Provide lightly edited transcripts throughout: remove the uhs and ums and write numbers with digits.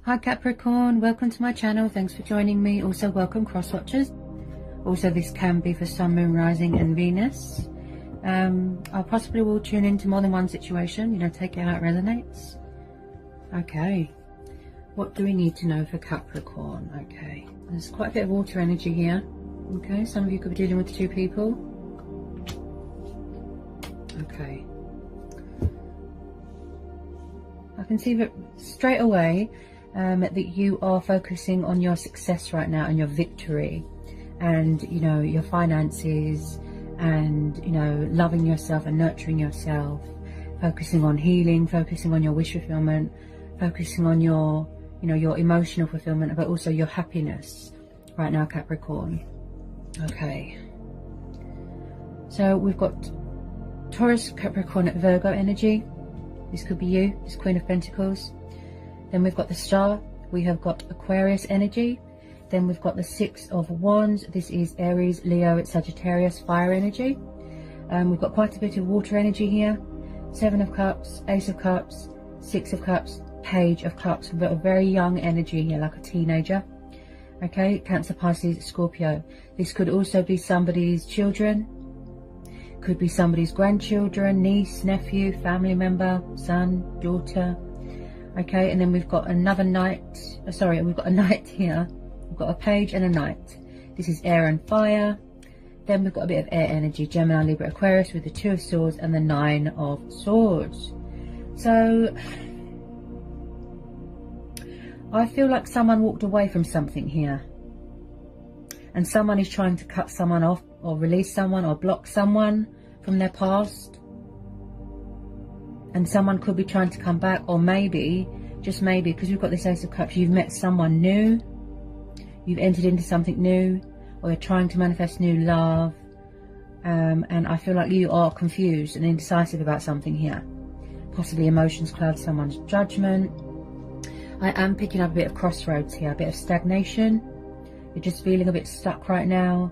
Hi Capricorn, welcome to my channel. Thanks for joining me. Also welcome cross watchers. Also this can be for Sun, Moon, Rising and Venus. I possibly will tune into more than one situation, take it how it resonates. Okay, what do we need to know for Capricorn? Okay, there's quite a bit of water energy here. Okay, some of you could be dealing with two people. Okay, I can see that straight away that you are focusing on your success right now and your victory, and your finances, and loving yourself and nurturing yourself, focusing on healing, focusing on your wish fulfillment, focusing on your your emotional fulfillment, but also your happiness right now, Capricorn. Okay, so we've got Taurus, Capricorn, Virgo energy. This could be you, this Queen of Pentacles. Then we've got the Star, we have got Aquarius energy. Then we've got the Six of Wands, this is Aries, Leo, Sagittarius, fire energy. We've got quite a bit of water energy here. Seven of Cups, Ace of Cups, Six of Cups, Page of Cups. We've got a very young energy here, like a teenager. Okay, Cancer, Pisces, Scorpio. This could also be somebody's children. Could be somebody's grandchildren, niece, nephew, family member, son, daughter. Okay, and then we've got another knight. We've got a knight here. We've got a page and a knight. This is air and fire. Then we've got a bit of air energy, Gemini, Libra, Aquarius, with the Two of Swords and the Nine of Swords. So I feel like someone walked away from something here, and someone is trying to cut someone off, or release someone, or block someone from their past. And someone could be trying to come back, or maybe, just maybe, because we've got this Ace of Cups, you've met someone new, you've entered into something new, or you're trying to manifest new love, and I feel like you are confused and indecisive about something here. Possibly emotions cloud someone's judgment. I am picking up a bit of crossroads here, a bit of stagnation. You're just feeling a bit stuck right now,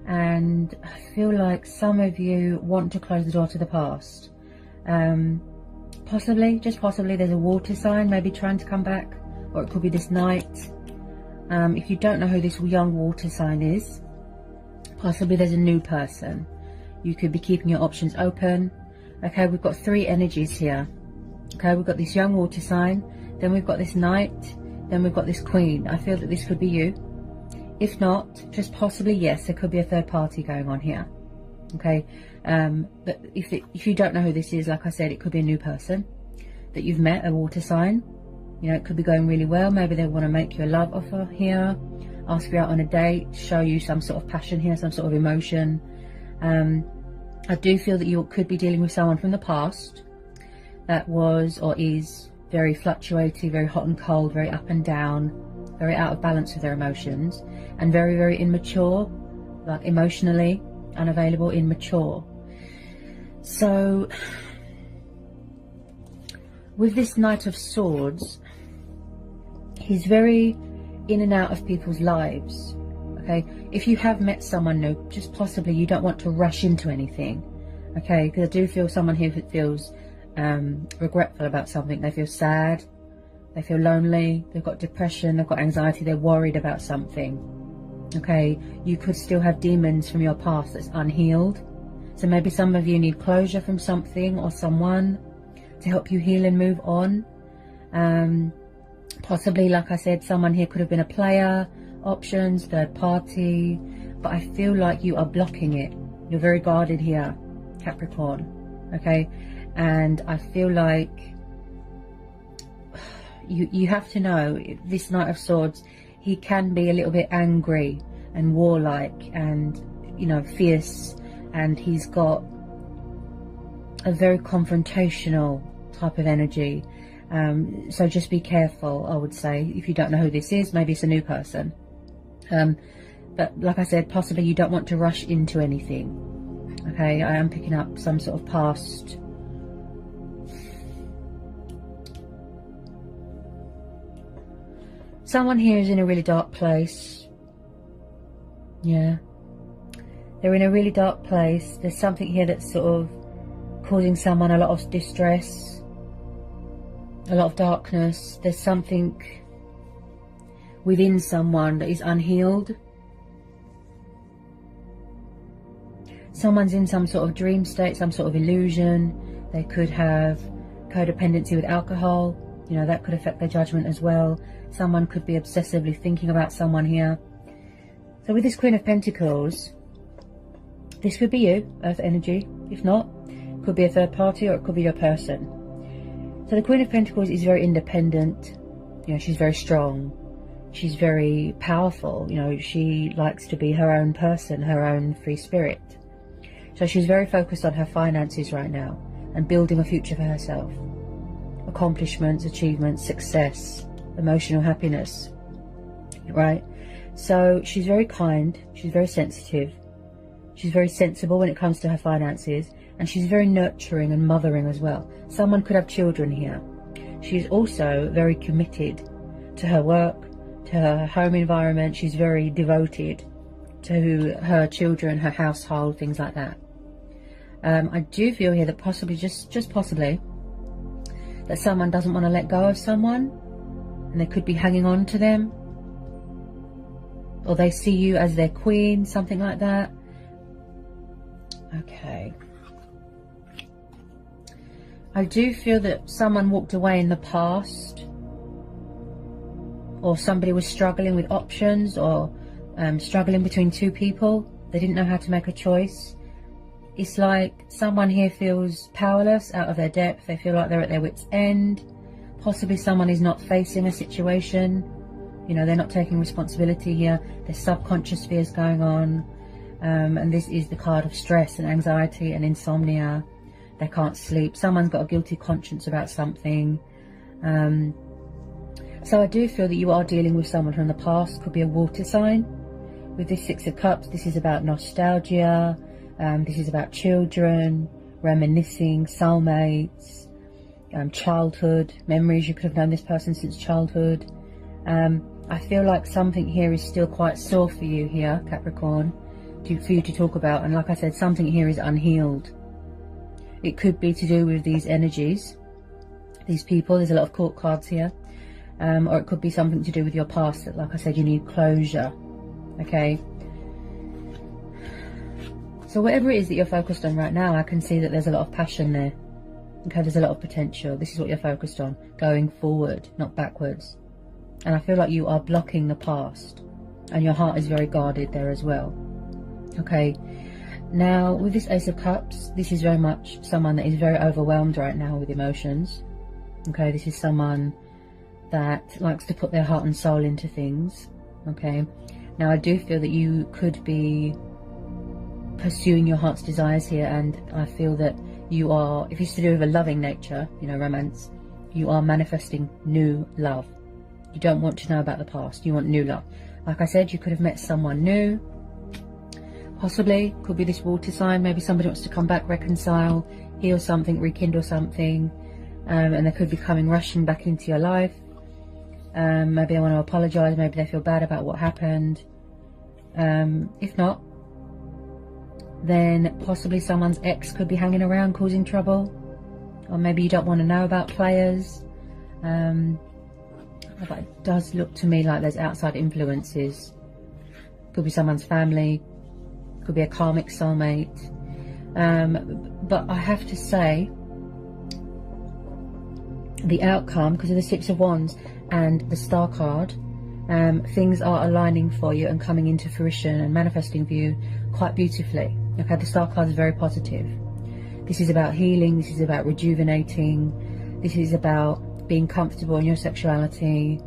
and I feel like some of you want to close the door to the past. Possibly, just possibly, there's a water sign maybe trying to come back, or it could be this knight. If you don't know who this young water sign is, possibly there's a new person. You could be keeping your options open. Okay, we've got three energies here. Okay, we've got this young water sign, then we've got this knight, then we've got this queen. I feel that this could be you. If not, just possibly, yes, there could be a third party going on here. Okay, but if you don't know who this is, like I said, it could be a new person that you've met, a water sign. It could be going really well. Maybe they want to make you a love offer here, ask you out on a date, show you some sort of passion here, some sort of emotion. I do feel that you could be dealing with someone from the past that was or is very fluctuating, very hot and cold, very up and down, very out of balance with their emotions, and very, very immature, like emotionally unavailable, immature. So with this Knight of Swords, he's very in and out of people's lives. Okay, if you have met someone new, just possibly you don't want to rush into anything. Okay, because I do feel someone here feels regretful about something. They feel sad, they feel lonely, they've got depression, they've got anxiety, they're worried about something. Okay, you could still have demons from your past that's unhealed. So maybe some of you need closure from something or someone to help you heal and move on. Possibly, like I said, someone here could have been a player, options, third party, but I feel like you are blocking it. You're very guarded here, Capricorn. Okay, and I feel like you have to know, this Knight of Swords, he can be a little bit angry and warlike and fierce, and he's got a very confrontational type of energy. So just be careful, I would say. If you don't know who this is, maybe it's a new person. But like I said, possibly you don't want to rush into anything. Okay, I am picking up some sort of past. Someone here is in a really dark place. Yeah, they're in a really dark place. There's something here that's sort of causing someone a lot of distress, a lot of darkness. There's something within someone that is unhealed. Someone's in some sort of dream state, some sort of illusion. They could have codependency with alcohol. You know, that could affect their judgment as well. Someone could be obsessively thinking about someone here. So with this Queen of Pentacles, this could be you, Earth energy. If not, it could be a third party, or it could be your person. So the Queen of Pentacles is very independent. You know, she's very strong. She's very powerful. You know, she likes to be her own person, her own free spirit. So she's very focused on her finances right now and building a future for herself. Accomplishments, achievements, success, emotional happiness, right? So she's very kind, she's very sensitive, she's very sensible when it comes to her finances, and she's very nurturing and mothering as well. Someone could have children here. She's also very committed to her work, to her home environment. She's very devoted to her children, her household, things like that. I do feel here that possibly, just possibly, that someone doesn't want to let go of someone, and they could be hanging on to them, or they see you as their queen, something like that. Okay. I do feel that someone walked away in the past, or somebody was struggling with options, or struggling between two people. They didn't know how to make a choice. It's like someone here feels powerless, out of their depth. They feel like they're at their wit's end. Possibly someone is not facing a situation. You know, they're not taking responsibility here. There's subconscious fears going on. And this is the card of stress and anxiety and insomnia. They can't sleep. Someone's got a guilty conscience about something. So I do feel that you are dealing with someone from the past. Could be a water sign. With this Six of Cups, this is about nostalgia. This is about children, reminiscing, soulmates, childhood, memories. You could have known this person since childhood. I feel like something here is still quite sore for you here, Capricorn, for you to talk about. And like I said, something here is unhealed. It could be to do with these energies, these people. There's a lot of court cards here. Or it could be something to do with your past that, like I said, you need closure. Okay. So whatever it is that you're focused on right now, I can see that there's a lot of passion there. Okay, there's a lot of potential. This is what you're focused on, going forward, not backwards. And I feel like you are blocking the past, and your heart is very guarded there as well. Okay, now with this Ace of Cups, this is very much someone that is very overwhelmed right now with emotions. Okay, this is someone that likes to put their heart and soul into things. Okay, now I do feel that you could be pursuing your heart's desires here, and I feel that you are, if it's to do with a loving nature, you know, romance, you are manifesting new love. You don't want to know about the past, you want new love. Like I said, you could have met someone new, possibly, could be this water sign. Maybe somebody wants to come back, reconcile, heal something, rekindle something, and they could be coming rushing back into your life. Maybe they want to apologize, maybe they feel bad about what happened. If not, then possibly someone's ex could be hanging around causing trouble, or maybe you don't want to know about players. But it does look to me like there's outside influences. Could be someone's family, could be a karmic soulmate. But I have to say, the outcome, because of the Six of Wands and the Star card, things are aligning for you and coming into fruition and manifesting for you quite beautifully. Okay, the Star card is very positive. This is about healing, this is about rejuvenating, this is about being comfortable in your sexuality,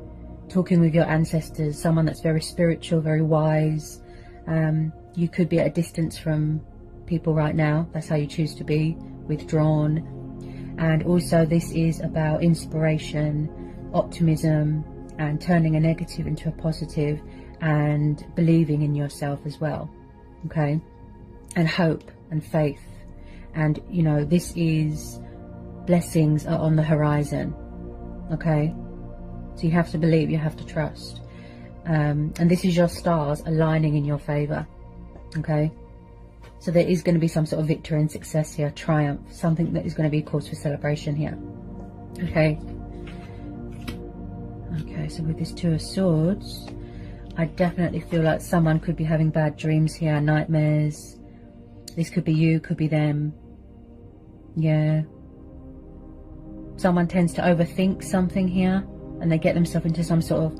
talking with your ancestors, someone that's very spiritual, very wise. You could be at a distance from people right now. That's how you choose to be, withdrawn. And also this is about inspiration, optimism, and turning a negative into a positive, and believing in yourself as well. Okay, and hope and faith. And you know, this is, blessings are on the horizon. Okay, so you have to believe, you have to trust, and this is your stars aligning in your favor. Okay, so there is going to be some sort of victory and success here, triumph, something that is going to be cause for celebration here. Okay, so with this Two of Swords, I definitely feel like someone could be having bad dreams here, nightmares. This could be you, could be them. Yeah. Someone tends to overthink something here, and they get themselves into some sort of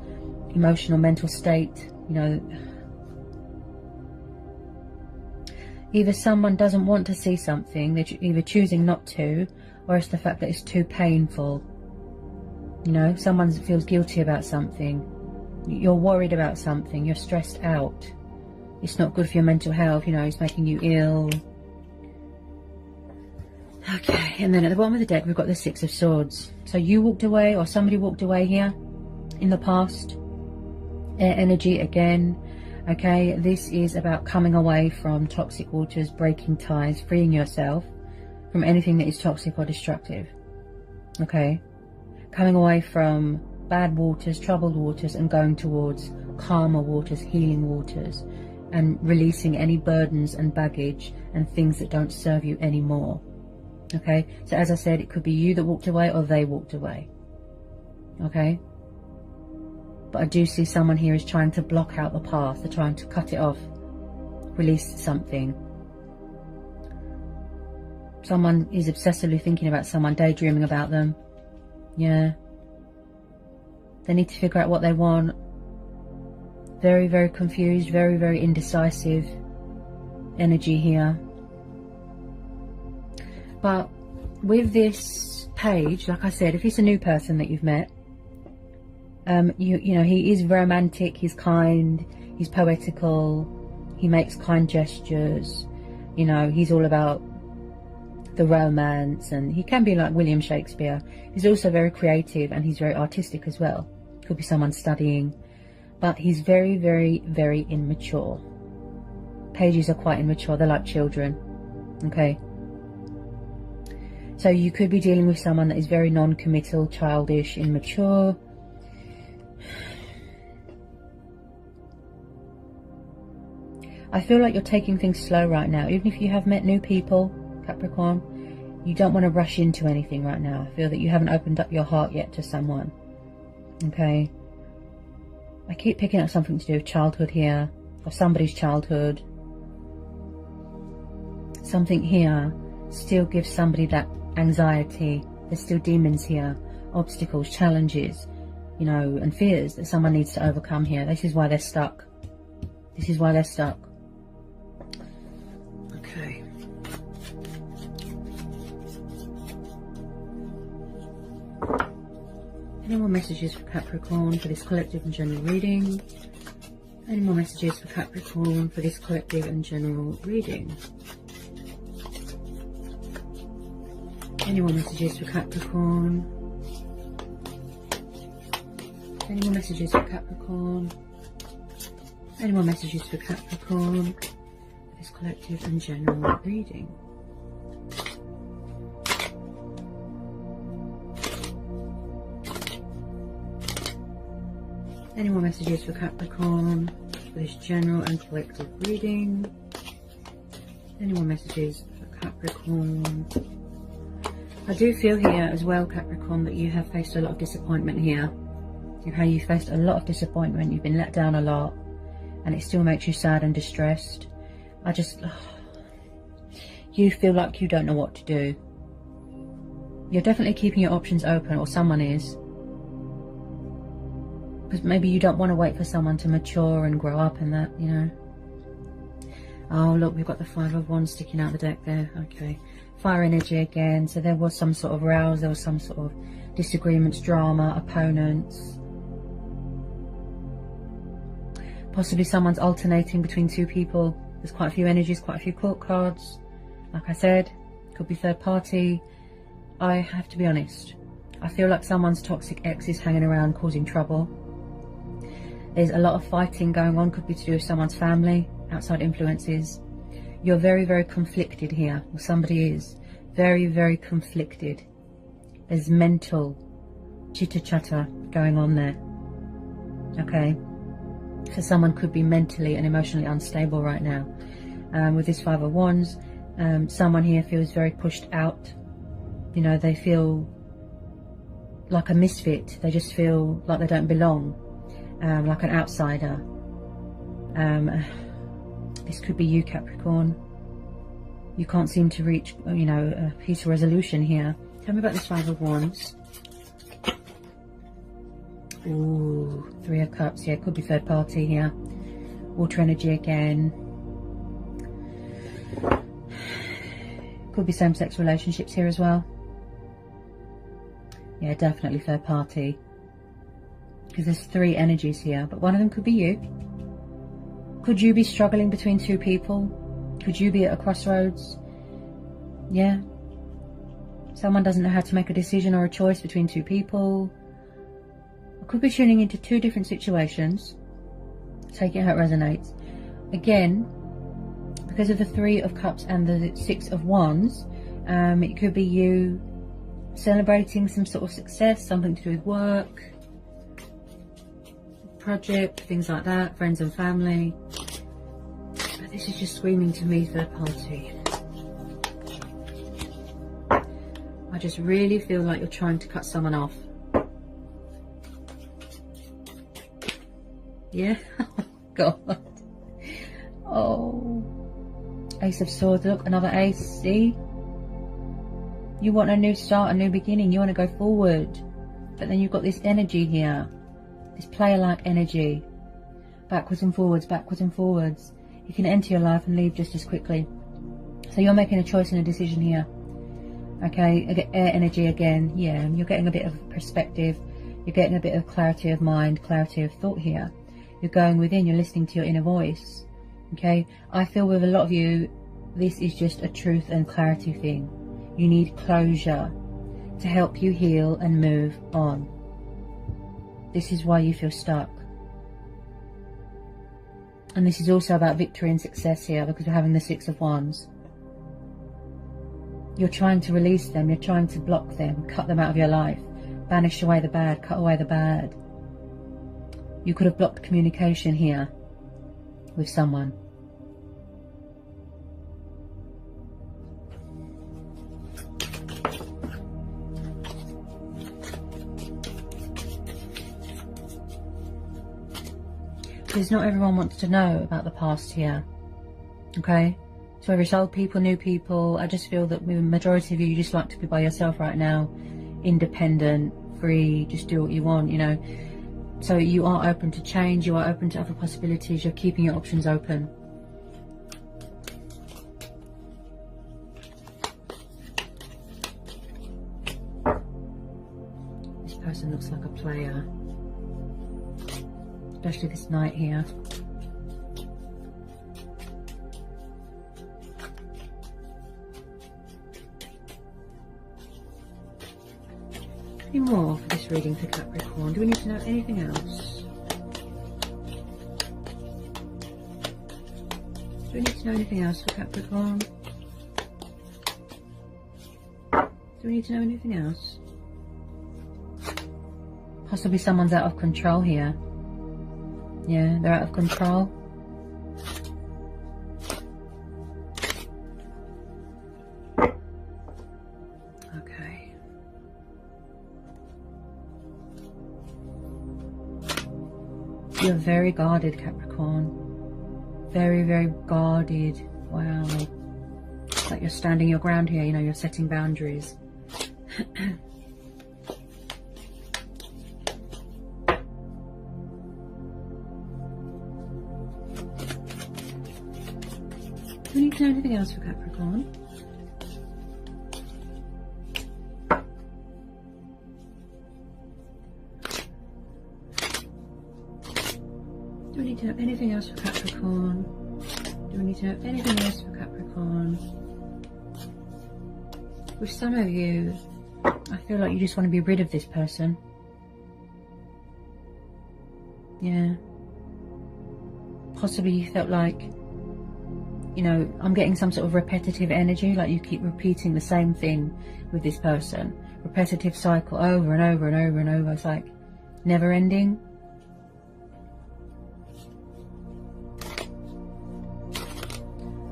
emotional, mental state, you know. Either someone doesn't want to see something, they're either choosing not to, or it's the fact that it's too painful. You know, someone feels guilty about something. You're worried about something, you're stressed out. It's not good for your mental health, you know, it's making you ill. Okay, and then at the bottom of the deck, we've got the Six of Swords. So you walked away, or somebody walked away here in the past. Air energy again. Okay, this is about coming away from toxic waters, breaking ties, freeing yourself from anything that is toxic or destructive. Okay, coming away from bad waters, troubled waters, and going towards calmer waters, healing waters, and releasing any burdens and baggage and things that don't serve you anymore. Okay, so as I said, it could be you that walked away or they walked away. Okay, but I do see someone here is trying to block out the path. They're trying to cut it off, release something. Someone is obsessively thinking about someone, daydreaming about them. Yeah, they need to figure out what they want. Very, very confused, very, very indecisive energy here. But with this page, like I said, if it's a new person that you've met, you know, he is romantic, he's kind, he's poetical, he makes kind gestures, you know, he's all about the romance, and he can be like William Shakespeare. He's also very creative, and he's very artistic as well. Could be someone studying, but he's very, very, very immature. Pages are quite immature, they're like children. Okay, so you could be dealing with someone that is very non-committal, childish, immature. I feel like you're taking things slow right now. Even if you have met new people, Capricorn, you don't want to rush into anything right now. I feel that you haven't opened up your heart yet to someone. Okay, I keep picking up something to do with childhood here, or somebody's childhood. Something here still gives somebody that anxiety. There's still demons here, obstacles, challenges, you know, and fears that someone needs to overcome here. This is why they're stuck. This is why they're stuck. Okay. Any more messages for Capricorn for this collective and general reading? Any more messages for Capricorn for this collective and general reading? Any more messages for Capricorn? Any more messages for Capricorn? Any more messages for Capricorn for this collective and general reading? Any more messages for Capricorn for this general and collective reading? Any more messages for Capricorn? I do feel here as well, Capricorn, that you have faced a lot of disappointment here. Okay, you faced a lot of disappointment. You've been let down a lot, and it still makes you sad and distressed. You feel like you don't know what to do. You're definitely keeping your options open, or someone is. Because maybe you don't want to wait for someone to mature and grow up and that, you know. Oh, look, we've got the Five of Wands sticking out the deck there. Okay. Fire energy again. So there was some sort of rows. There was some sort of disagreements, drama, opponents. Possibly someone's alternating between two people. There's quite a few energies, quite a few court cards. Like I said, could be third party. I have to be honest. I feel like someone's toxic ex is hanging around causing trouble. There's a lot of fighting going on. Could be to do with someone's family, outside influences. You're very, very conflicted here. Or somebody is very, very conflicted. There's mental chitter-chatter going on there. Okay. So someone could be mentally and emotionally unstable right now. With this Five of Wands, someone here feels very pushed out. You know, they feel like a misfit. They just feel like they don't belong, like an outsider. This could be you, Capricorn. You can't seem to reach, you know, a peaceful resolution here. Tell me about this Five of Wands. Ooh, Three of Cups. Yeah, could be third party here. Water energy again. Could be same-sex relationships here as well. Yeah, definitely third party. Because there's three energies here, but one of them could be you. Could you be struggling between two people? Could you be at a crossroads? Yeah. Someone doesn't know how to make a decision or a choice between two people. I could be tuning into two different situations. Take it how it resonates. Again, because of the Three of Cups and the Six of Wands, it could be you celebrating some sort of success, something to do with work, project, things like that, friends and family. But this is just screaming to me third party. I just really feel like you're trying to cut someone off. Yeah? Oh, God. Oh. Ace of Swords. Look, another ace. See? You want a new start, a new beginning. You want to go forward. But then you've got this energy here. This player-like energy. Backwards and forwards, backwards and forwards. You can enter your life and leave just as quickly. So you're making a choice and a decision here. Okay, air energy again. Yeah, you're getting a bit of perspective. You're getting a bit of clarity of mind, clarity of thought here. You're going within, you're listening to your inner voice. Okay, I feel with a lot of you, this is just a truth and clarity thing. You need closure to help you heal and move on. This is why you feel stuck. And this is also about victory and success here, because we're having the Six of Wands. You're trying to release them, you're trying to block them, cut them out of your life, banish away the bad, cut away the bad. You could have blocked communication here with someone. Because not everyone wants to know about the past here. Okay? So every old people, new people, I just feel that the majority of you just like to be by yourself right now. Independent, free, just do what you want, you know. So you are open to change, you are open to other possibilities, you're keeping your options open. This person looks like a player. Especially this knight here. Any more for this reading for Capricorn? Do we need to know anything else? Do we need to know anything else for Capricorn? Do we need to know anything else? Possibly someone's out of control here. Yeah, they're out of control. Okay. You're very guarded, Capricorn. Very, very guarded. Wow. It's like you're standing your ground here, you know, you're setting boundaries. Do we need to know anything else for Capricorn? Do we need to know anything else for Capricorn? Do we need to know anything else for Capricorn? With some of you, I feel like you just want to be rid of this person. Yeah. Possibly you felt like, you know, I'm getting some sort of repetitive energy, like you keep repeating the same thing with this person. Repetitive cycle over and over and over and over. It's like never ending.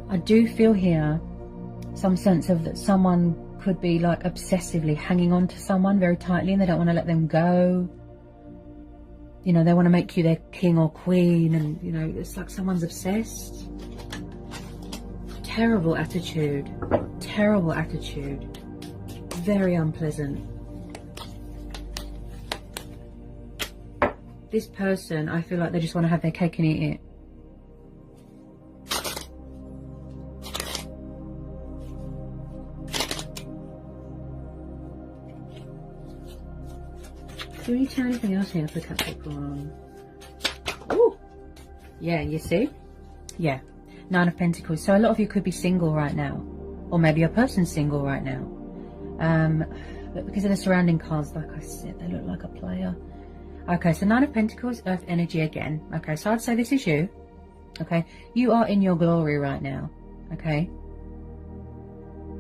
I do feel here some sense of that someone could be like obsessively hanging on to someone very tightly and they don't want to let them go. You know, they want to make you their king or queen, and you know, it's like someone's obsessed. Terrible attitude. Terrible attitude. Very unpleasant. This person, I feel like they just want to have their cake and eat it. Do we need to know anything else here for Capricorn? Ooh. Yeah, you see? Yeah. Nine of Pentacles. So a lot of you could be single right now. Or maybe your person's single right now. But because of the surrounding cards, like I said, they look like a player. Okay, so Nine of Pentacles, Earth energy again. Okay, so I'd say this is you. Okay, you are in your glory right now. Okay.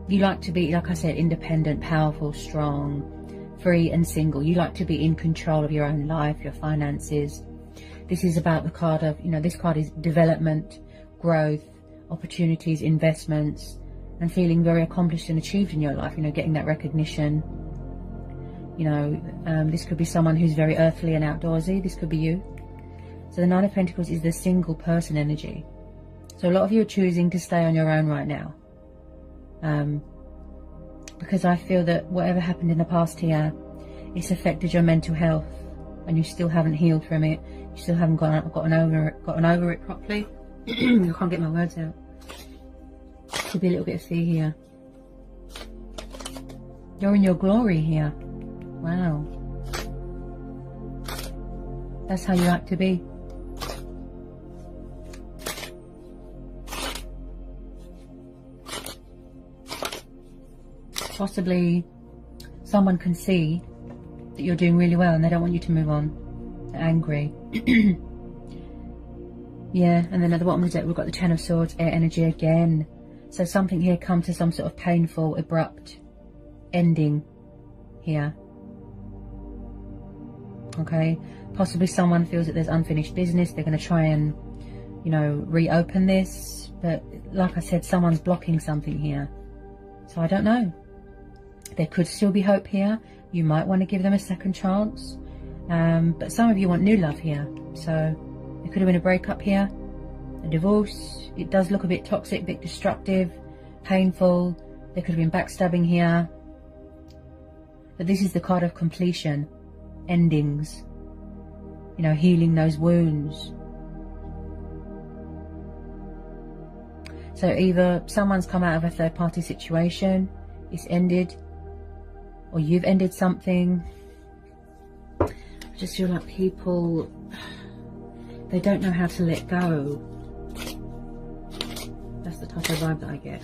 You like to be, like I said, independent, powerful, strong, free and single. You like to be in control of your own life, your finances. This is about the card of, you know, this card is development, growth, opportunities, investments, and feeling very accomplished and achieved in your life, you know, getting that recognition. You know, this could be someone who's very earthly and outdoorsy. This could be you. So the Nine of Pentacles is the single person energy. So a lot of you are choosing to stay on your own right now. Because I feel that whatever happened in the past here, it's affected your mental health, and you still haven't healed from it. You still haven't gotten over it properly. I can't get my words out. Could be a little bit of fear here. You're in your glory here. Wow. That's how you like to be. Possibly someone can see that you're doing really well and they don't want you to move on. They're angry. Yeah, and then at the bottom of the deck we've got the Ten of Swords, air energy again. So something here comes to some sort of painful, abrupt ending here. Okay, possibly someone feels that there's unfinished business. They're going to try and, you know, reopen this. But like I said, someone's blocking something here. So I don't know. There could still be hope here. You might want to give them a second chance. But some of you want new love here. So there could have been a breakup here, a divorce. It does look a bit toxic, a bit destructive, painful. There could have been backstabbing here. But this is the card of completion, endings. You know, healing those wounds. So either someone's come out of a third-party situation, it's ended, or you've ended something. I just feel like people, they don't know how to let go. That's the type of vibe that I get.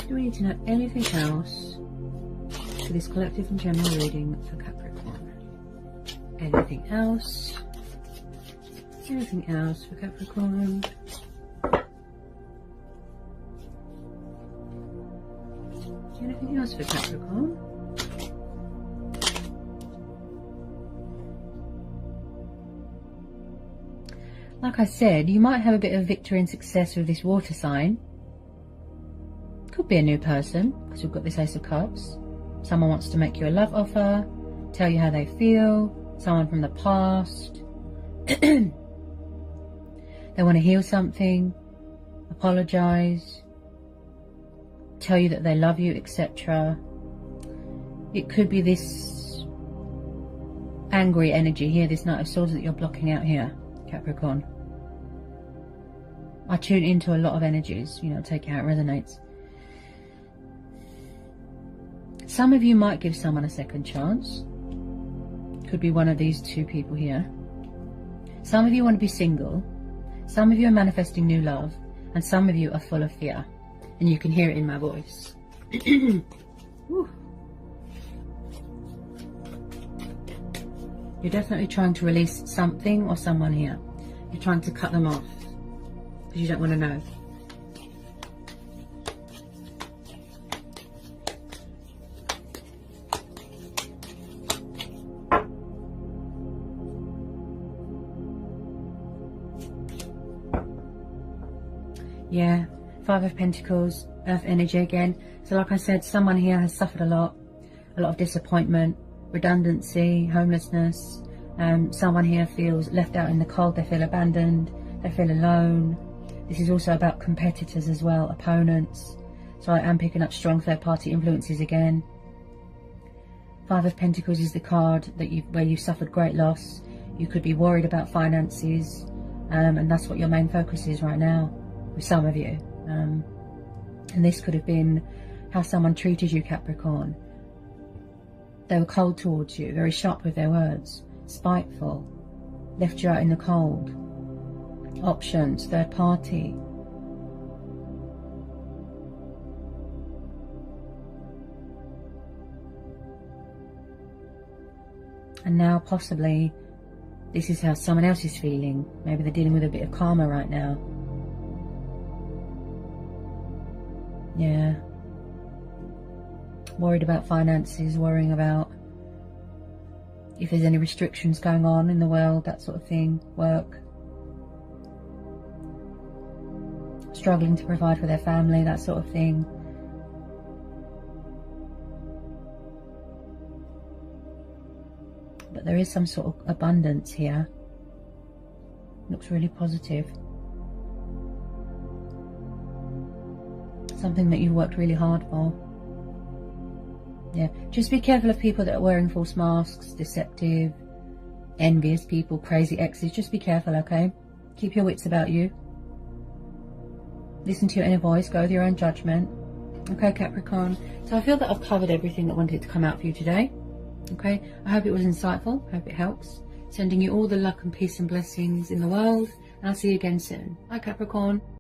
Do we need to know anything else for this collective and general reading for Capricorn? Anything else? Anything else for Capricorn? Anything else for Capricorn? Like I said, you might have a bit of victory and success with this water sign. Could be a new person, because we've got this Ace of Cups. Someone wants to make you a love offer, tell you how they feel. Someone from the past. They want to heal something, apologize, tell you that they love you, etc. It could be this angry energy here, this Knight of Swords that you're blocking out here, Capricorn. I tune into a lot of energies, you know, take it how it resonates. Some of you might give someone a second chance. Could be one of these two people here. Some of you want to be single. Some of you are manifesting new love. And some of you are full of fear. And you can hear it in my voice. You're definitely trying to release something or someone here. You're trying to cut them off. Because you don't want to know. Yeah, Five of Pentacles, Earth energy again. So like I said, someone here has suffered a lot of disappointment, redundancy, homelessness. Someone here feels left out in the cold, they feel abandoned, they feel alone. This is also about competitors as well, opponents. So I am picking up strong third-party influences again. Five of Pentacles is the card that where you suffered great loss. You could be worried about finances, and that's what your main focus is right now with some of you. And this could have been how someone treated you, Capricorn. They were cold towards you, very sharp with their words, spiteful, left you out in the cold. Options, third party. And now possibly this is how someone else is feeling. Maybe they're dealing with a bit of karma right now. Yeah. Worried about finances, worrying about if there's any restrictions going on in the world, that sort of thing, work. Struggling to provide for their family, that sort of thing. But there is some sort of abundance here. Looks really positive. Something that you've worked really hard for. Yeah, just be careful of people that are wearing false masks, deceptive, envious people, crazy exes. Just be careful, okay? Keep your wits about you. Listen to your inner voice, go with your own judgment. Okay, Capricorn. So I feel that I've covered everything that wanted to come out for you today. Okay, I hope it was insightful. I hope it helps. Sending you all the luck and peace and blessings in the world. And I'll see you again soon. Bye, Capricorn.